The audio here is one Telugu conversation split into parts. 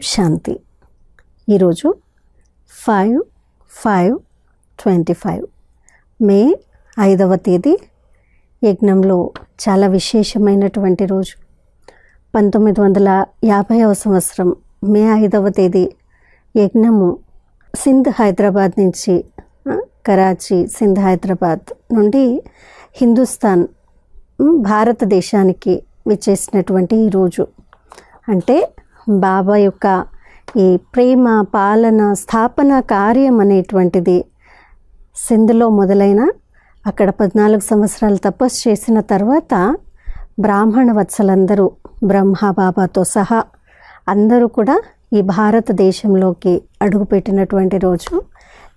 శాంతి. ఈరోజు 5/5/25 మే 5వ తేదీ. యజ్ఞంలో చాలా విశేషమైనటువంటి రోజు. 1950వ సంవత్సరం మే 5వ తేదీ యజ్ఞము సింధ్ హైదరాబాద్ నుంచి, కరాచీ సింధ్ హైదరాబాద్ నుండి హిందుస్థాన్ భారతదేశానికి విచ్చేసినటువంటి ఈరోజు. అంటే బాబా యొక్క ఈ ప్రేమ పాలన స్థాపన కార్యం అనేటువంటిది సింధ్లో మొదలైన అక్కడ 14 సంవత్సరాలు తపస్సు చేసిన తర్వాత బ్రాహ్మణ వత్సలందరూ బ్రహ్మ బాబాతో సహా అందరూ కూడా ఈ భారతదేశంలోకి అడుగుపెట్టినటువంటి రోజు.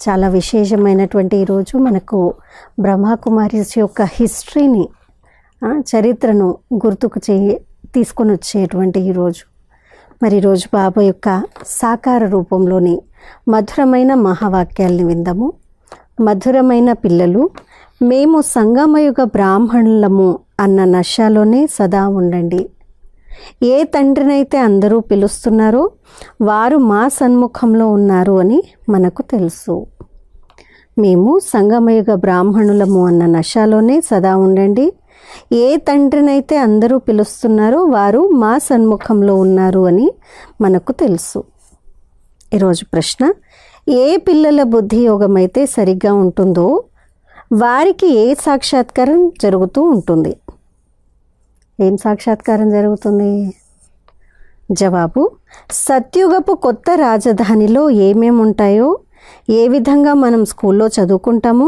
చాలా విశేషమైనటువంటి ఈరోజు మనకు బ్రహ్మకుమారిస్ యొక్క హిస్టరీని, చరిత్రను గుర్తుకు తీసుకొని వచ్చేటువంటి ఈరోజు. మరి ఈరోజు బాబా యొక్క సాకార రూపంలోని మధురమైన మహావాక్యాల్ని విందాము. మధురమైన పిల్లలు, మేము సంగమయుగ బ్రాహ్మణులము అన్న నశాలోనే సదా ఉండండి. ఏ తండ్రినైతే అందరూ పిలుస్తున్నారో వారు మా సన్ముఖంలో ఉన్నారు అని మనకు తెలుసు. మేము సంగమయుగ బ్రాహ్మణులము అన్న నశాలోనే సదా ఉండండి. ఏ తండ్రినైతే అందరూ పిలుస్తున్నారో వారు మా సన్ముఖంలో ఉన్నారు అని మనకు తెలుసు. ఈరోజు ప్రశ్న: ఏ పిల్లల బుద్ధి యోగం అయితే సరిగ్గా ఉంటుందో వారికి ఏ సాక్షాత్కారం జరుగుతూ ఉంటుంది? ఏం సాక్షాత్కారం జరుగుతుంది? జవాబు: సత్యుగపు కొత్త రాజధానిలో ఏమేమి ఉంటాయో, ఏ విధంగా మనం స్కూల్లో చదువుకుంటాము,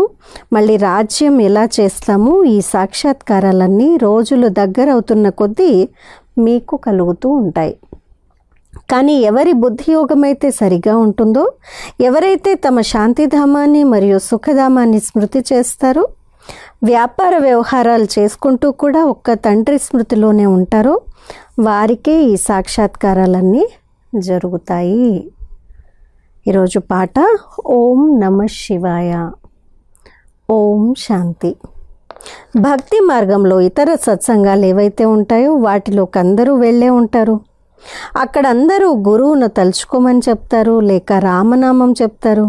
మళ్ళీ రాజ్యం ఎలా చేస్తాము, ఈ సాక్షాత్కారాలన్నీ రోజులు దగ్గర అవుతున్న కొద్దీ మీకు కలుగుతూ ఉంటాయి. కానీ ఎవరి బుద్ధియోగం అయితే సరిగా ఉంటుందో, ఎవరైతే తమ శాంతిధామాన్ని మరియు సుఖధామాన్ని స్మృతి చేస్తారో, వ్యాపార వ్యవహారాలు చేసుకుంటూ కూడా ఒక్క తండ్రి స్మృతిలోనే ఉంటారో, వారికే ఈ సాక్షాత్కారాలన్నీ జరుగుతాయి. ఈరోజు పాట ఓం నమ శివాయ. ఓం శాంతి. భక్తి మార్గంలో ఇతర సత్సంగాలు ఏవైతే ఉంటాయో వాటిలోకి అందరూ వెళ్ళే ఉంటారు. అక్కడ అందరూ గురువును తలుచుకోమని చెప్తారు, లేక రామనామం చెప్తారు.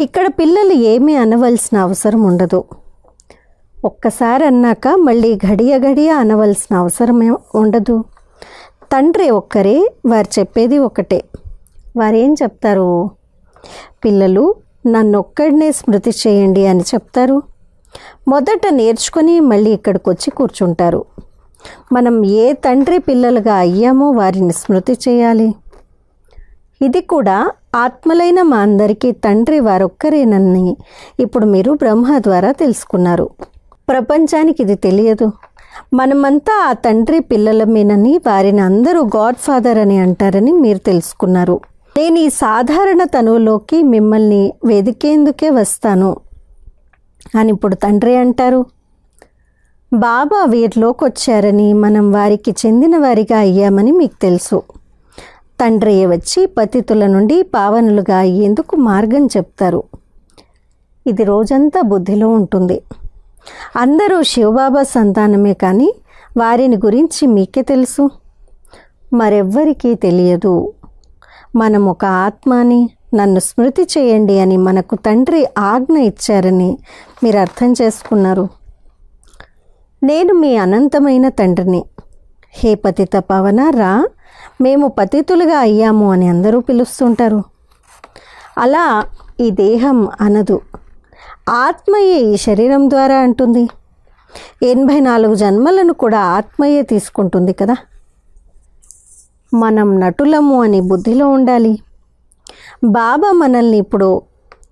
ఇక్కడ పిల్లలు ఏమీ అనవలసిన అవసరం ఉండదు. ఒక్కసారి అన్నాక మళ్ళీ గడియ అనవలసిన అవసరమే ఉండదు. తండ్రి ఒక్కరే, వారు చెప్పేది ఒకటే. వారేం చెప్తారు? పిల్లలు నన్నొక్కడినే స్మృతి చేయండి అని చెప్తారు. మొదట నేర్చుకొని మళ్ళీ ఇక్కడికి వచ్చి కూర్చుంటారు. మనం ఏ తండ్రి పిల్లలుగా అయ్యామో వారిని స్మృతి చేయాలి. ఇది కూడా ఆత్మలైన మా అందరికీ తండ్రి వారొక్కరేనని ఇప్పుడు మీరు బ్రహ్మ ద్వారా తెలుసుకున్నారు. ప్రపంచానికి ఇది తెలియదు. మనమంతా ఆ తండ్రి పిల్లలమేనని, వారిని అందరూ గాడ్ ఫాదర్ అని అంటారని మీరు తెలుసుకున్నారు. నేను ఈ సాధారణ తనువులోకి మిమ్మల్ని వెదికేందుకే వస్తాను అని ఇప్పుడు తండ్రి అంటారు. బాబా వీరిలోకి వచ్చారని, మనం వారికి చెందిన వారిగా అయ్యామని మీకు తెలుసు. తండ్రియే వచ్చి పతితుల నుండి పావనులుగా అయ్యేందుకు మార్గం చెప్తారు. ఇది రోజంతా బుద్ధిలో ఉంటుంది. అందరూ శివబాబా సంతానమే, కానీ వారిని గురించి మీకే తెలుసు, మరెవ్వరికీ తెలియదు. మనం ఒక ఆత్మని, నన్ను స్మృతి చేయండి అని మనకు తండ్రి ఆజ్ఞ ఇచ్చారని మీరు అర్థం చేసుకున్నారు. నేను మీ అనంతమైన తండ్రిని. హే పతిత పవన రా, మేము పతితులుగా అయ్యాము అని అందరూ పిలుస్తుంటారు. అలా ఈ దేహం అనదు, ఆత్మయే ఈ శరీరం ద్వారా అంటుంది. 84 జన్మలను కూడా ఆత్మయే తీసుకుంటుంది కదా. మనం నటులము అని బుద్ధిలో ఉండాలి. బాబా మనల్ని ఇప్పుడు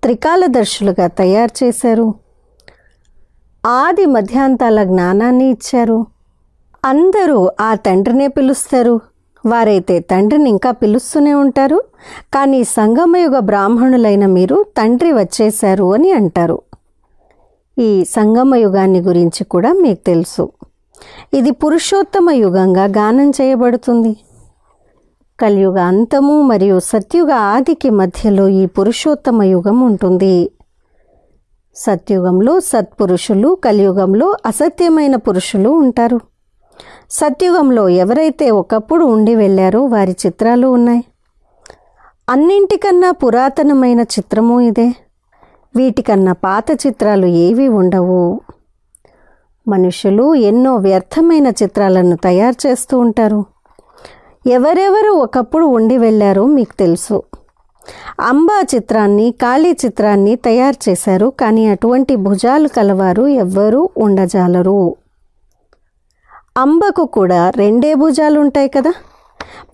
త్రికాలదర్శులుగా తయారు చేశారు. ఆది మధ్యాంతాల జ్ఞానాన్ని ఇచ్చారు. అందరూ ఆ తండ్రినే పిలుస్తారు. వారైతే తండ్రిని ఇంకా పిలుస్తూనే ఉంటారు. కానీ సంగమయుగ బ్రాహ్మణులైన మీరు తండ్రి వచ్చేశారు అని అంటారు. ఈ సంగమయుగాన్ని గురించి కూడా మీకు తెలుసు. ఇది పురుషోత్తమ యుగంగా గానం చేయబడుతుంది. కలియుగ అంతము మరియు సత్యుగ ఆదికి మధ్యలో ఈ పురుషోత్తమ యుగం ఉంటుంది. సత్యుగంలో సత్పురుషులు, కలియుగంలో అసత్యమైన పురుషులు ఉంటారు. సత్యుగంలో ఎవరైతే ఒకప్పుడు ఉండి వెళ్ళారో వారి చిత్రాలు ఉన్నాయి. అన్నింటికన్నా పురాతనమైన చిత్రము ఇదే. వీటికన్నా పాత చిత్రాలు ఏవీ ఉండవు. మనుషులు ఎన్నో వ్యర్థమైన చిత్రాలను తయారు చేస్తూ ఉంటారు. ఎవరెవరు ఒకప్పుడు ఉండి వెళ్ళారో మీకు తెలుసు. అంబా చిత్రాన్ని, కాళీ చిత్రాన్ని తయారు చేశారు. కానీ అటువంటి భుజాలు కలవారు ఎవ్వరూ ఉండజాలరు. అంబకు కూడా 2 భుజాలు ఉంటాయి కదా.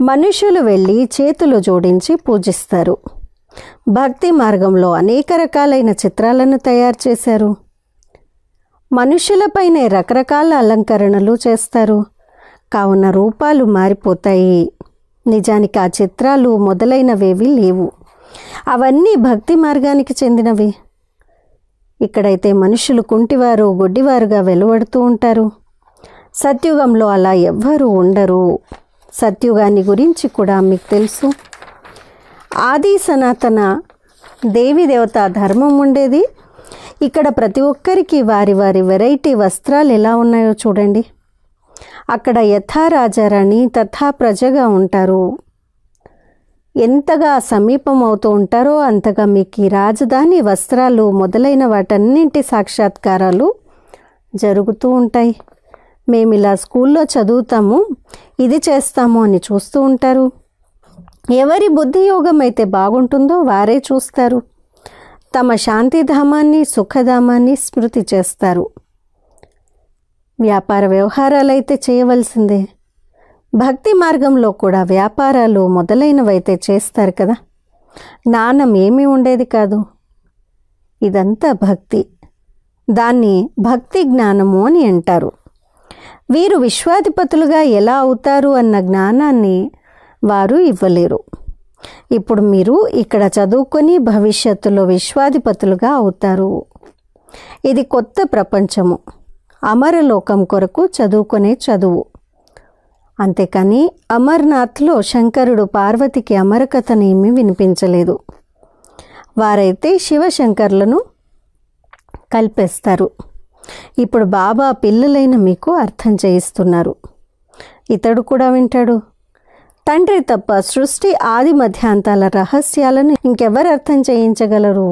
మనుషులు వెళ్ళి చేతులు జోడించి పూజిస్తారు. భక్తి మార్గంలో అనేక రకాలైన చిత్రాలను తయారు చేశారు. మనుషులపైనే రకరకాల అలంకరణలు చేస్తారు. కావున రూపాలు మారిపోతాయి. నిజానికి ఆ చిత్రాలు మొదలైనవేవి లేవు. అవన్నీ భక్తి మార్గానికి చెందినవి. ఇక్కడైతే మనుషులు కుంటివారు, గుడ్డివారుగా వెలువడుతూ ఉంటారు. సత్యుగంలో అలా ఎవ్వరూ ఉండరు. సత్యుగాన్ని గురించి కూడా మీకు తెలుసు. ఆది సనాతన దేవి దేవతా ధర్మం ఉండేది. ఇక్కడ ప్రతి ఒక్కరికి వారి వారి వెరైటీ వస్త్రాలు ఎలా ఉన్నాయో చూడండి. అక్కడ యథా రాజారాణి తథా ప్రజగా ఉంటారు. ఎంతగా సమీపం అవుతూ ఉంటారో అంతగా మీకు ఈ రాజధాని వస్త్రాలు మొదలైన వాటన్నింటి సాక్షాత్కారాలు జరుగుతూ ఉంటాయి. మేము ఇలా స్కూల్లో చదువుతాము, ఇది చేస్తాము అని చూస్తూ ఉంటారు. ఎవరి బుద్ధి యోగం అయితే బాగుంటుందో వారే చూస్తారు. తమ శాంతిధామాన్ని, సుఖధామాన్ని స్మృతి చేస్తారు. వ్యాపార వ్యవహారాలైతే చేయవలసిందే. భక్తి మార్గంలో కూడా వ్యాపారాలు మొదలైనవైతే చేస్తారు కదా. జ్ఞానం ఏమీ ఉండేది కాదు. ఇదంతా భక్తి. దాన్ని భక్తి జ్ఞానము అని అంటారు. వీరు విశ్వాధిపతులుగా ఎలా అవుతారు అన్న జ్ఞానాన్ని వారు ఇవ్వలేరు. ఇప్పుడు మీరు ఇక్కడ చదువుకొని భవిష్యత్తులో విశ్వాధిపతులుగా అవుతారు. ఇది కొత్త ప్రపంచము. అమరలోకం కొరకు చదువుకునే చదువు. అంతేకాని అమర్నాథ్లో శంకరుడు పార్వతికి అమరకథనేమీ వినిపించలేదు. వారైతే శివశంకర్లను కల్పేస్తారు. ఇప్పుడు బాబా పిల్లలైన మీకు అర్థం చేయిస్తున్నారు. ఇతడు కూడా వింటాడు. తండ్రి తప్ప సృష్టి ఆది మధ్యాంతాల రహస్యాలను ఇంకెవరు అర్థం చేయించగలరు?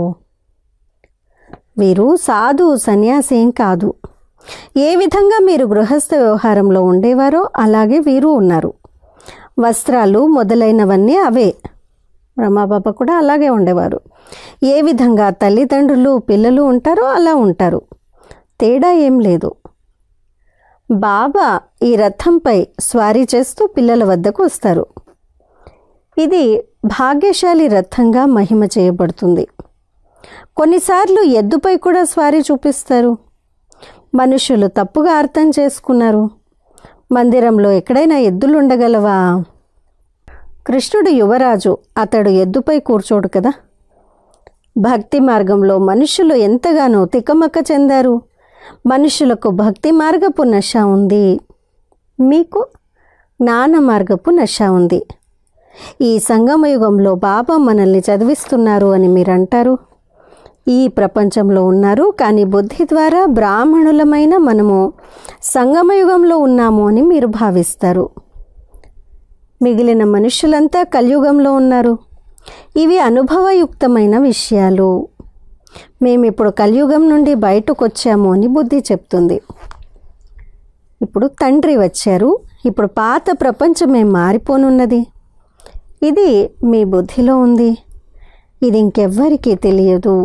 వీరు సాధు సన్యాసేం కాదు. ఏ విధంగా మీరు గృహస్థ వ్యవహారంలో ఉండేవారో అలాగే వీరు ఉన్నారు. వస్త్రాలు మొదలైనవన్నీ అవే. రమాబాబా కూడా అలాగే ఉండేవారు. ఏ విధంగా తల్లిదండ్రులు పిల్లలు ఉంటారో అలా ఉంటారు. తేడా ఏం లేదు. బాబా ఈ రథంపై స్వారీ చేస్తూ పిల్లల వద్దకు వస్తారు. ఇది భాగ్యశాలి రథంగా మహిమ చేయబడుతుంది. కొన్నిసార్లు ఎద్దుపై కూడా స్వారీ చూపిస్తారు. మనుషులు తప్పుగా అర్థం చేసుకున్నారు. మందిరంలో ఎక్కడైనా ఎద్దులు ఉండగలవా? కృష్ణుడు యువరాజు, అతడు ఎద్దుపై కూర్చోడు కదా. భక్తి మార్గంలో మనుషులు ఎంతగానో తికమక చెందారు. మనుషులకు భక్తి మార్గపు నశ ఉంది. మీకు జ్ఞాన మార్గపు నశ ఉంది. ఈ సంగమయుగంలో బాబా మనల్ని చదివిస్తున్నారు అని మీరంటారు. ఈ ప్రపంచంలో ఉన్నారు, కానీ బుద్ధి ద్వారా బ్రాహ్మణులమైన మనము సంగమయుగంలో ఉన్నాము అని మీరు భావిస్తారు. మిగిలిన మనుషులంతా కలియుగంలో ఉన్నారు. ఇవి అనుభవయుక్తమైన విషయాలు. మేమిప్పుడు కలియుగం నుండి బయటకు వచ్చాము అని బుద్ధి చెప్తుంది. ఇప్పుడు తండ్రి వచ్చారు. ఇప్పుడు పాత ప్రపంచమే మారిపోనున్నది. ఇది మీ బుద్ధిలో ఉంది. ఇది ఇంకెవ్వరికీ తెలియదు.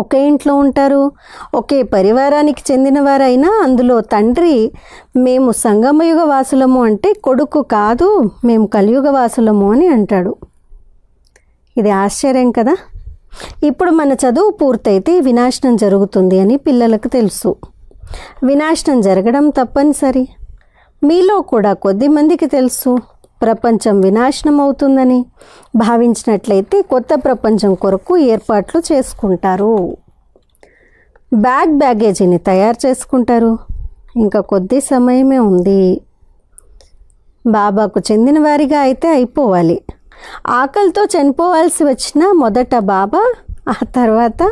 ఒకే ఇంట్లో ఉంటారు. ఒకే పరివారానికి చెందినవారైనా అందులో తండ్రి మేము సంగమయుగ వాసులము అంటే కొడుకు కాదు, మేము కలియుగ వాసులము అని అంటాడు. ఇది ఆశ్చర్యం కదా. ఇప్పుడు మన చదువు పూర్తయితే వినాశనం జరుగుతుంది అని పిల్లలకు తెలుసు. వినాశనం జరగడం తప్పనిసరి. మీలో కూడా కొద్ది మందికి తెలుసు ప్రపంచం వినాశనం అవుతుందని. భావించినట్లయితే కొత్త ప్రపంచం కొరకు ఏర్పాట్లు చేసుకుంటారు. బ్యాగేజీని తయారు చేసుకుంటారు. ఇంకా కొద్ది సమయమే ఉంది. బాబాకు చెందిన వారిగా అయితే అయిపోవాలి. ఆకలితో చనిపోవాల్సి వచ్చినా మొదట బాబా, ఆ తర్వాత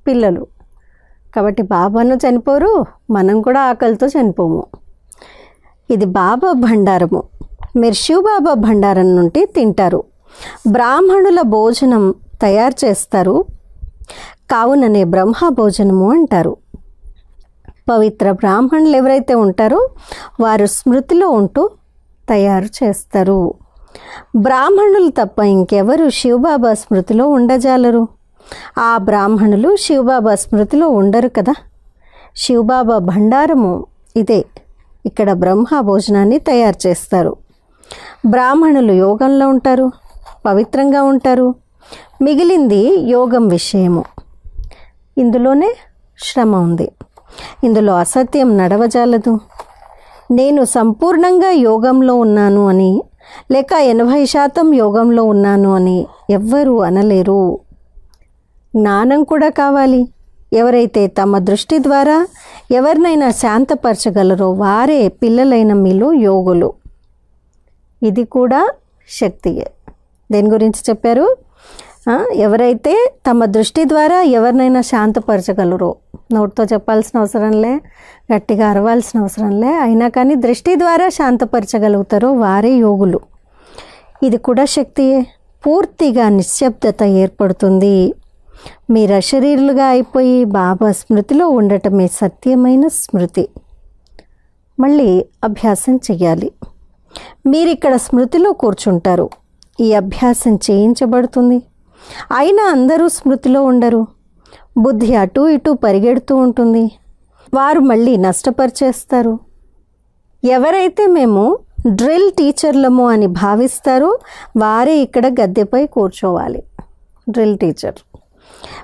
పిల్లలు. కాబట్టి బాబాను చనిపోరు, మనం కూడా ఆకలితో చనిపోము. ఇది బాబా భండారము. మీరు శివబాబా భండారం నుండి తింటారు. బ్రాహ్మణుల భోజనం తయారు చేస్తారు, కావుననే బ్రహ్మ భోజనము అంటారు. పవిత్ర బ్రాహ్మణులు ఎవరైతే ఉంటారో వారు స్మృతిలో ఉంటూ తయారు చేస్తారు. బ్రాహ్మణులు తప్ప ఇంకెవరు శివబాబా స్మృతిలో ఉండజాలరు. ఆ బ్రాహ్మణులు శివబాబా స్మృతిలో ఉండరు కదా. శివబాబా భండారము ఇదే. ఇక్కడ బ్రహ్మ భోజనాన్ని తయారు చేస్తారు. బ్రాహ్మణులు యోగంలో ఉంటారు, పవిత్రంగా ఉంటారు. మిగిలింది యోగం విషయము. ఇందులోనే శ్రమ ఉంది. ఇందులో అసత్యం నడవజాలదు. నేను సంపూర్ణంగా యోగంలో ఉన్నాను అని, లేక 80% యోగంలో ఉన్నాను అని ఎవ్వరూ అనలేరు. జ్ఞానం కూడా కావాలి. ఎవరైతే తమ దృష్టి ద్వారా ఎవరినైనా శాంతపరచగలరో వారే పిల్లలైన మీలో యోగులు. ఇది కూడా శక్తియే. దేని గురించి చెప్పారు? ఎవరైతే తమ దృష్టి ద్వారా ఎవరినైనా శాంతపరచగలరో, నోటితో చెప్పాల్సిన అవసరంలే, గట్టిగా అరవాల్సిన అవసరంలే, అయినా కానీ దృష్టి ద్వారా శాంతపరచగలుగుతారో వారే యోగులు. ఇది కూడా శక్తియే. పూర్తిగా నిశ్శబ్దత ఏర్పడుతుంది. మీరు అశరీరులుగా అయిపోయి బాబా స్మృతిలో ఉండటమే సత్యమైన స్మృతి. మళ్ళీ అభ్యాసం చెయ్యాలి. మీరిక్కడ స్మృతిలో కూర్చుంటారు. ఈ అభ్యాసం చేయించబడుతుంది. అయినా అందరూ స్మృతిలో ఉండరు. బుద్ధి అటు ఇటు పరిగెడుతూ ఉంటుంది. వారు మళ్ళీ నష్టపరిచేస్తారు. ఎవరైతే మేము డ్రిల్ టీచర్లము అని భావిస్తారో వారే ఇక్కడ గద్దెపై కూర్చోవాలి. డ్రిల్ టీచర్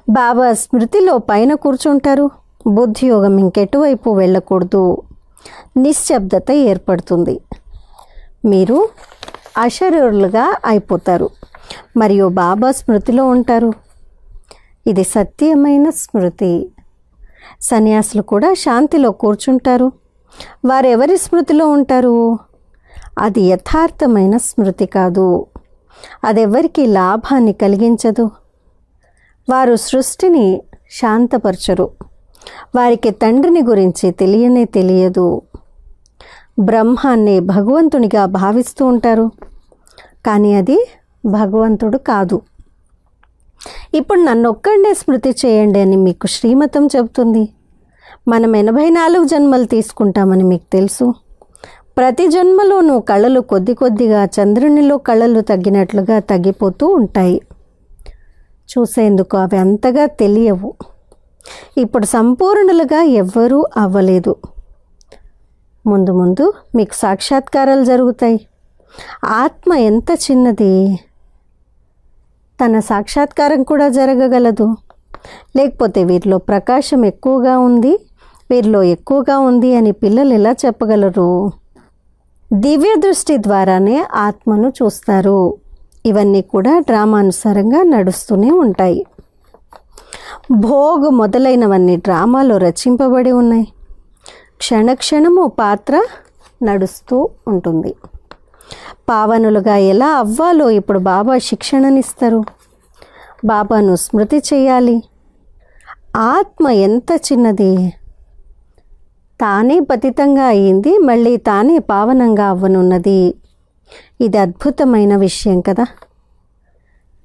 బాబా స్మృతిలో పైన కూర్చుంటారు. బుద్ధి యోగం ఇంకెటువైపు వెళ్ళకూడదు. నిశ్శబ్దత ఏర్పడుతుంది. మీరు అశరీరులుగా అయిపోతారు మరియు బాబా స్మృతిలో ఉంటారు. ఇది సత్యమైన స్మృతి. సన్యాసులు కూడా శాంతిలో కూర్చుంటారు. వారెవరి స్మృతిలో ఉంటారు? అది యథార్థమైన స్మృతి కాదు. అదెవరికి లాభాన్ని కలిగించదు. వారు సృష్టిని శాంతపరచరు. వారికి తండ్రిని గురించి తెలియనే తెలియదు. బ్రహ్మాన్ని భగవంతునిగా భావిస్తూ ఉంటారు, కానీ అది భగవంతుడు కాదు. ఇప్పుడు నన్నొక్కడే స్మృతి చేయండి అని మీకు శ్రీమతం చెబుతుంది. మనం 84 జన్మలు తీసుకుంటామని మీకు తెలుసు. ప్రతి జన్మలోనూ కళలు కొద్ది కొద్దిగా చంద్రునిలో కళలు తగ్గినట్లుగా తగ్గిపోతూ ఉంటాయి. చూసేందుకు అవి అంతగా తెలియవు. ఇప్పుడు సంపూర్ణులుగా ఎవ్వరూ అవ్వలేదు. ముందు ముందు మీకు సాక్షాత్కారాలు జరుగుతాయి. ఆత్మ ఎంత చిన్నది, తన సాక్షాత్కారం కూడా జరగగలదు. లేకపోతే వీరిలో ప్రకాశం ఎక్కువగా ఉంది, వీరిలో ఎక్కువగా ఉంది అని పిల్లలు ఎలా చెప్పగలరు? దివ్య దృష్టి ద్వారానే ఆత్మను చూస్తారు. ఇవన్నీ కూడా డ్రామానుసారంగా నడుస్తూనే ఉంటాయి. భోగ్ మొదలైనవన్నీ డ్రామాలో రచింపబడి ఉన్నాయి. క్షణక్షణము పాత్ర నడుస్తూ ఉంటుంది. పావనులుగా ఎలా అవ్వాలో ఇప్పుడు బాబా శిక్షణనిస్తారు. బాబాను స్మృతి చేయాలి. ఆత్మ ఎంత చిన్నది, తానే పతితంగా అయింది, మళ్ళీ తానే పావనంగా అవ్వనున్నది. ఇది అద్భుతమైన విషయం కదా.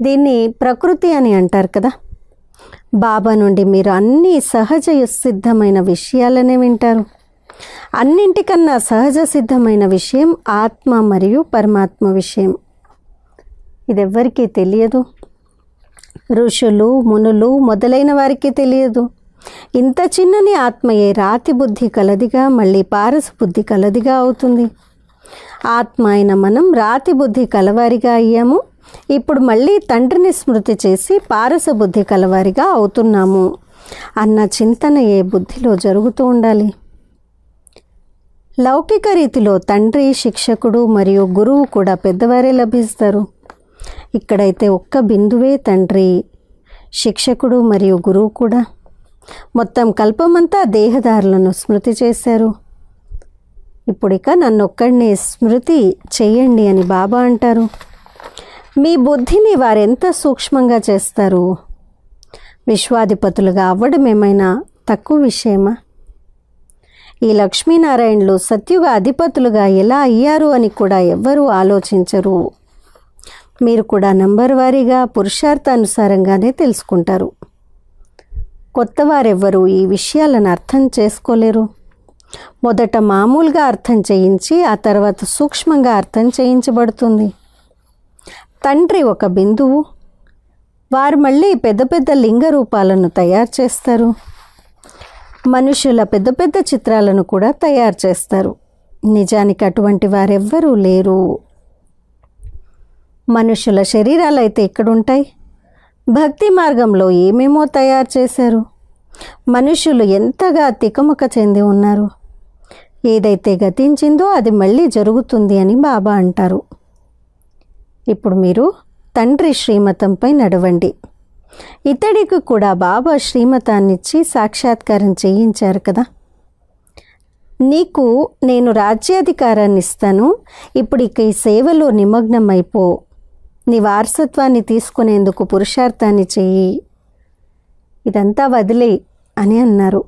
దీన్ని ప్రకృతి అని అంటారు కదా. బాబా నుండి మీరు అన్ని సహజ సిద్ధమైన విషయాలనే వింటారు. అన్నింటికన్నా సహజ సిద్ధమైన విషయం ఆత్మ మరియు పరమాత్మ విషయం. ఇది ఎవ్వరికీ తెలియదు. ఋషులు, మునులు మొదలైన వారికి తెలియదు. ఇంత చిన్నని ఆత్మయే రాతి బుద్ధి కలదిగా మళ్ళీ పారస బుద్ధి కలదిగా అవుతుంది. ఆత్మ అయిన మనం రాతి బుద్ధి కలవారిగా అయ్యాము. ఇప్పుడు మళ్ళీ తండ్రిని స్మృతి చేసి పారస బుద్ధి కలవారిగా అవుతున్నాము అన్న చింతన ఏ బుద్ధిలో జరుగుతూ ఉండాలి. లౌకిక రీతిలో తండ్రి, శిక్షకుడు మరియు గురువు కూడా పెద్దవారే లభిస్తారు. ఇక్కడైతే ఒక్క బిందువే తండ్రి, శిక్షకుడు మరియు గురువు కూడా. మొత్తం కల్పమంతా దేహదారులను స్మృతి చేశారు. ఇప్పుడిక నన్నొక్కడినే స్మృతి చేయండి అని బాబా అంటారు. మీ బుద్ధిని వారెంత సూక్ష్మంగా చేస్తారు. విశ్వాధిపతులుగా అవ్వడం ఏమైనా తక్కువ విషయమా? ఈ లక్ష్మీనారాయణలు సత్యుగ అధిపతులుగా ఎలా అయ్యారు అని కూడా ఎవ్వరూ ఆలోచించరు. మీరు కూడా నంబర్ వారీగా పురుషార్థానుసారంగానే తెలుసుకుంటారు. కొత్త వారెవ్వరూ ఈ విషయాలను అర్థం చేసుకోలేరు. మొదట మామూలుగా అర్థం చేయించి ఆ తర్వాత సూక్ష్మంగా అర్థం చేయించబడుతుంది. తండ్రి ఒక బిందువు, వారు మళ్ళీ పెద్ద పెద్ద లింగ రూపాలను తయారు చేస్తారు. మనుషుల పెద్ద పెద్ద చిత్రాలను కూడా తయారు చేస్తారు. నిజానికి అటువంటి వారెవ్వరూ లేరు. మనుషుల శరీరాలు అయితే ఎక్కడుంటాయి? భక్తి మార్గంలో ఏమేమో తయారు చేశారు. మనుషులు ఎంతగా తికమక చెంది ఉన్నారు. ఏదైతే గతించిందో అది మళ్ళీ జరుగుతుంది అని బాబా అంటారు. ఇప్పుడు మీరు తండ్రి శ్రీమతంపై నడవండి. ఇతడికి కూడా బాబా శ్రీమతాన్నిచ్చి సాక్షాత్కారం చేయించారు కదా. నీకు నేను రాజ్యాధికారాన్ని ఇస్తాను, ఇప్పుడు ఇక ఈ సేవలో నిమగ్నం అయిపో, నీ వారసత్వాన్ని తీసుకునేందుకు పురుషార్థాన్ని చెయ్యి, ఇదంతా వదిలే అని అన్నారు.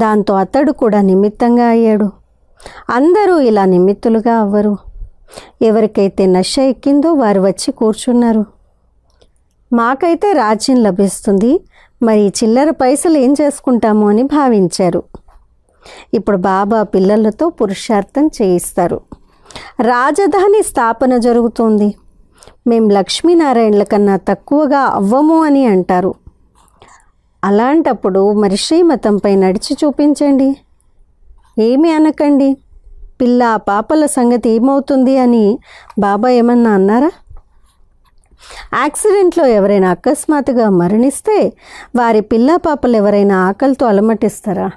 దాంతో అతడు కూడా నిమిత్తంగా అయ్యాడు. అందరూ ఇలా నిమిత్తులుగా అవ్వరు. ఎవరికైతే నశ ఎక్కిందో వారు వచ్చి కూర్చున్నారు. మాకైతే రాజ్యం లభిస్తుంది, మరి చిల్లర పైసలు ఏం చేసుకుంటాము అని భావించారు. ఇప్పుడు బాబా పిల్లలతో పురుషార్థం చేయిస్తారు. రాజధాని స్థాపన జరుగుతుంది. మేము లక్ష్మీనారాయణల కన్నా తక్కువగా అవ్వము అని అంటారు. అలాంటప్పుడు మరి శ్రీమతంపై నడిచి చూపించండి. ఏమీ అనకండి. పిల్ల పాపల సంగతి ఏమవుతుంది అని బాబా ఏమన్నా అన్నారా? యాక్సిడెంట్లో ఎవరైనా అకస్మాత్తుగా మరణిస్తే వారి పిల్ల పాపలు ఎవరైనా ఆకలితో అలమటిస్తారా?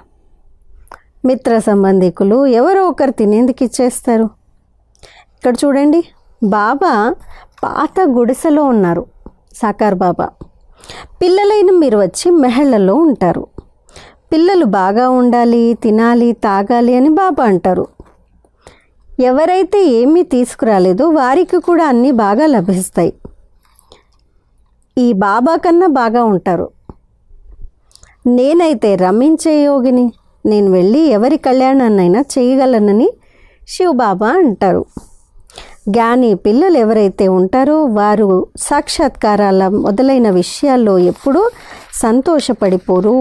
మిత్ర సంబంధికులు ఎవరో ఒకరు తినేందుకు ఇచ్చేస్తారు. ఇక్కడ చూడండి, బాబా పాత గుడిసెలో ఉన్నారు. సాకార్ బాబా పిల్లలైన మీరు వచ్చి మెహళ్లలో ఉంటారు. పిల్లలు బాగా ఉండాలి, తినాలి, తాగాలి అని బాబా అంటారు. ఎవరైతే ఏమీ తీసుకురాలేదో వారికి కూడా అన్నీ బాగా లభిస్తాయి. ఈ బాబా కన్నా బాగా ఉంటారు. నేనైతే రమించే యోగిని, నేను వెళ్ళి ఎవరి కళ్యాణాన్నైనా చేయగలనని శివబాబా అంటారు. జ్ఞాని పిల్లలు ఎవరైతే ఉంటారో వారు సాక్షాత్కారాల మొదలైన విషయాల్లో ఎప్పుడూ సంతోషపడిపోరు.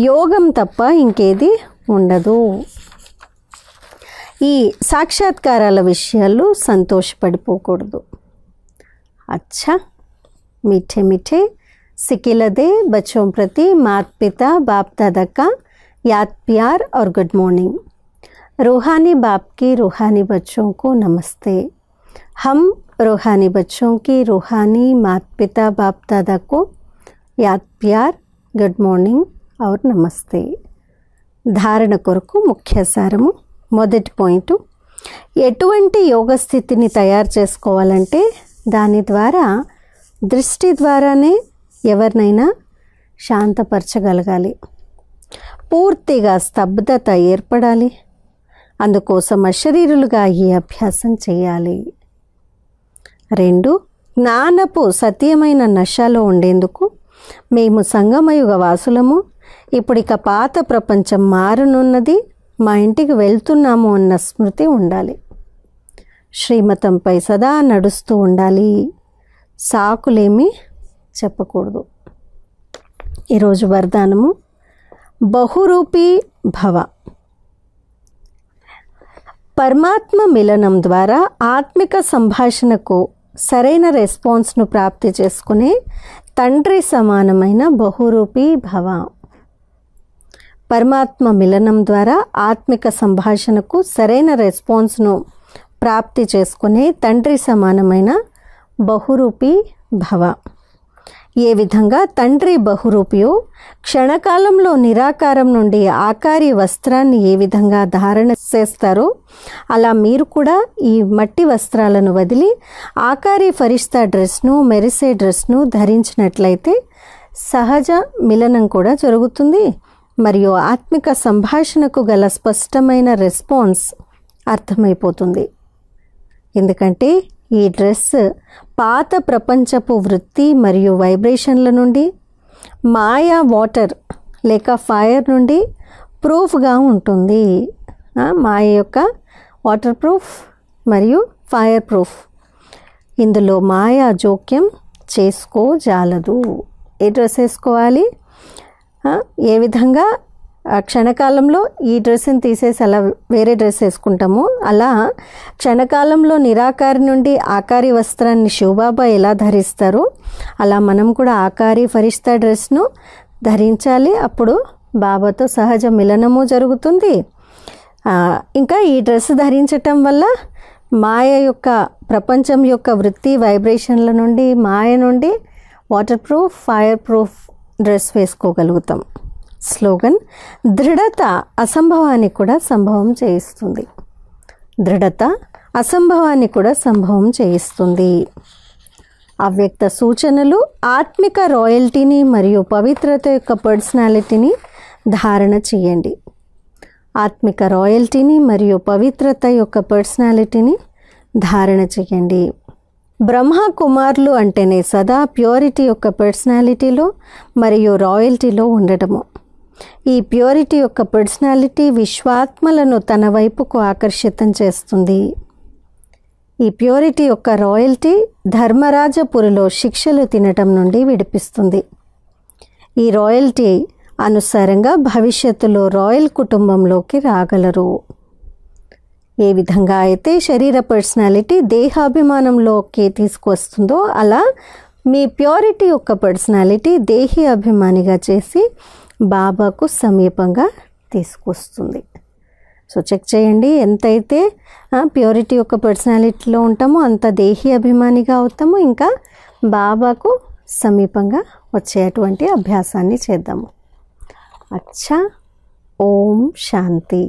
యోగం తప్ప ఇంకేది ఉండదు. ఈ సాక్షాత్కారాల విషయాల్లో సంతోషపడిపోకూడదు. అచ్చా, मीठे मीठे सिकिलदे बच्चों प्रति माता पिता बाप दादा का याद प्यार और गुड मॉर्निंग। रूहानी बाप की रूहानी बच्चों को नमस्ते। हम रूहानी बच्चों की रूहानी माता पिता बाप दादा को याद प्यार गुड मॉर्निंग और नमस्ते। ధారణ కొరకు ముఖ్య సారము. మొదటి పాయింట్, ఎటువంటి యోగ స్థితిని తయారు చేసుకోవాలంటే దాని ద్వారా దృష్టి ద్వారానే ఎవరినైనా శాంతపరచగలగాలి. పూర్తిగా స్తబ్దత ఏర్పడాలి. అందుకోసం అశరీరులుగా ఈ అభ్యాసం చేయాలి. 2, జ్ఞానపు సత్యమైన నశలో ఉండేందుకు మేము సంగమయుగ వాసులము, ఇప్పుడిక పాత ప్రపంచం మారనున్నది, మా ఇంటికి వెళ్తున్నాము అన్న స్మృతి ఉండాలి. శ్రీమతంపై సదా నడుస్తూ ఉండాలి. సాకులేమీ చెప్పకూడదు. ఈరోజు వరదానము, బహురూపీ భవ. పరమాత్మ మిలనం ద్వారా ఆత్మిక సంభాషణకు సరైన రెస్పాన్స్ను ప్రాప్తి చేసుకునే తండ్రి సమానమైన బహురూపీ భవ. పరమాత్మ మిలనం ద్వారా ఆత్మిక సంభాషణకు సరైన రెస్పాన్స్ను ప్రాప్తి చేసుకునే తండ్రి సమానమైన బహురూపీ భవ. ఏ విధంగా తండ్రి బహురూపియో క్షణకాలంలో నిరాకారం నుండి ఆకారి వస్త్రాన్ని ఏ విధంగా ధారణ చేస్తారో అలా మీరు కూడా ఈ మట్టి వస్త్రాలను వదిలి ఆకారి ఫరిష్తా డ్రెస్ను, మెరిసే డ్రెస్ను ధరించినట్లయితే సహజ మిలనం కూడా జరుగుతుంది. మరియు ఆత్మిక సంభాషణకు గల స్పష్టమైన రెస్పాన్స్ అర్థమైపోతుంది. ఎందుకంటే ఈ డ్రెస్ పాత ప్రపంచపు వృత్తి మరియు వైబ్రేషన్ల నుండి, మాయా వాటర్ లేక ఫైర్ నుండి ప్రూఫ్గా ఉంటుంది. మాయ యొక్క వాటర్ ప్రూఫ్ మరియు ఫైర్ ప్రూఫ్. ఇందులో మాయా జోక్యం చేసుకోజాలదు. ఏ డ్రెస్ వేసుకోవాలి, ఏ విధంగా క్షణకాలంలో ఈ డ్రెస్ని తీసేసి అలా వేరే డ్రెస్ వేసుకుంటాము, అలా క్షణకాలంలో నిరాకారి నుండి ఆకారి వస్త్రాన్ని శివబాబా ఎలా ధరిస్తారో అలా మనం కూడా ఆకారి ఫరిష్తా డ్రెస్ను ధరించాలి. అప్పుడు బాబాతో సహజ మిలనము జరుగుతుంది. ఇంకా ఈ డ్రెస్ ధరించటం వల్ల మాయ యొక్క ప్రపంచం యొక్క వృత్తి వైబ్రేషన్ల నుండి మాయ నుండి waterproof fireproof dress వేసుకోగలుగుతాం. స్లోగన్: దృఢత అసంభవాన్ని కూడా సంభవం చేయిస్తుంది. దృఢత అసంభవాన్ని కూడా సంభవం చేయిస్తుంది. అవ్యక్త సూచనలు ఆత్మిక రాయల్టీని మరియు పవిత్రత యొక్క పర్సనాలిటీని ధారణ చేయండి. ఆత్మిక రాయల్టీని మరియు పవిత్రత యొక్క పర్సనాలిటీని ధారణ చేయండి. బ్రహ్మ కుమారులు అంటేనే సదా ప్యూరిటీ యొక్క పర్సనాలిటీలో మరియు రాయల్టీలో ఉండటము. ఈ ప్యూరిటీ యొక్క పర్సనాలిటీ విశ్వాత్మలను తన వైపుకు ఆకర్షితం చేస్తుంది. ఈ ప్యూరిటీ యొక్క రాయల్టీ ధర్మరాజపురిలో శిక్షలు తినటం నుండి విడిపిస్తుంది. ఈ రాయల్టీ అనుసారంగా భవిష్యత్తులో రాయల్ కుటుంబంలోకి రాగలరు. ఏ విధంగా అయితే శరీర పర్సనాలిటీ దేహాభిమానంలోకి తీసుకువస్తుందో అలా మీ ప్యూరిటీ యొక్క పర్సనాలిటీ దేహి అభిమానిగా చేసి బాబాకు సమీపంగా తీసుకొస్తుంది. సో చెక్ చేయండి, ఎంతైతే ప్యూరిటీ యొక్క పర్సనాలిటీలో ఉంటామో అంత దేహి అభిమానిగా అవుతాము. ఇంకా బాబాకు సమీపంగా వచ్చేటువంటి అభ్యాసాన్ని చేద్దాము. అచ్చా, ఓం శాంతి.